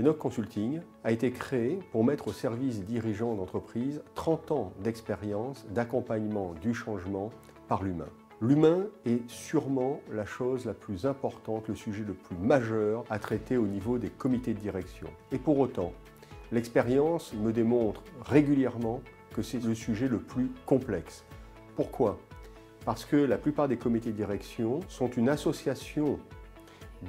Enoch Consulting a été créé pour mettre au service des dirigeants d'entreprise 30 ans d'expérience d'accompagnement du changement par l'humain. L'humain est sûrement la chose la plus importante, le sujet le plus majeur à traiter au niveau des comités de direction. Et pour autant, l'expérience me démontre régulièrement que c'est le sujet le plus complexe. Pourquoi ? Parce que la plupart des comités de direction sont une association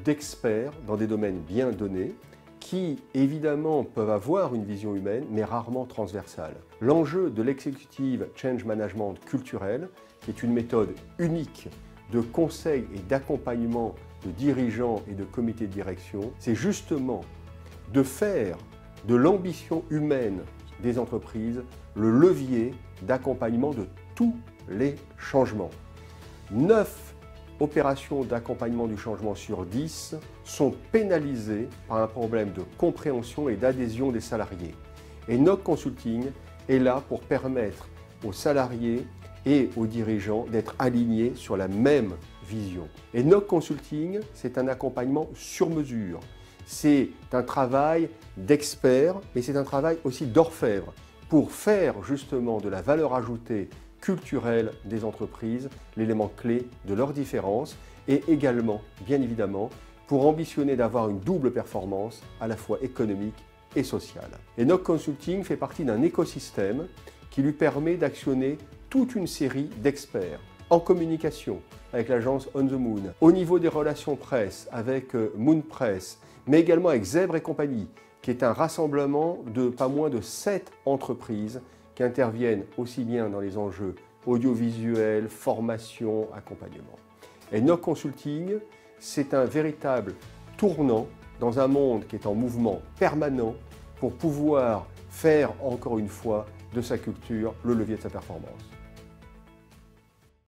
d'experts dans des domaines bien donnés qui, évidemment, peuvent avoir une vision humaine, mais rarement transversale. L'enjeu de l'Executive Change Management culturel, qui est une méthode unique de conseil et d'accompagnement de dirigeants et de comités de direction, c'est justement de faire de l'ambition humaine des entreprises le levier d'accompagnement de tous les changements. 9 opérations d'accompagnement du changement sur 10 sont pénalisées par un problème de compréhension et d'adhésion des salariés. Et Enoch Consulting est là pour permettre aux salariés et aux dirigeants d'être alignés sur la même vision. Enoch Consulting, c'est un accompagnement sur mesure. C'est un travail d'expert, mais c'est un travail aussi d'orfèvre pour faire justement de la valeur ajoutée culturelle des entreprises l'élément clé de leur différence et également, bien évidemment, pour ambitionner d'avoir une double performance à la fois économique et sociale. Enoch Consulting fait partie d'un écosystème qui lui permet d'actionner toute une série d'experts en communication avec l'agence On the Moon, au niveau des relations presse avec Moon Press, mais également avec Zèbre et compagnie, qui est un rassemblement de pas moins de 7 entreprises qui interviennent aussi bien dans les enjeux audiovisuels, formation, accompagnement. Enoch Consulting, c'est un véritable tournant dans un monde qui est en mouvement permanent pour pouvoir faire encore une fois de sa culture le levier de sa performance.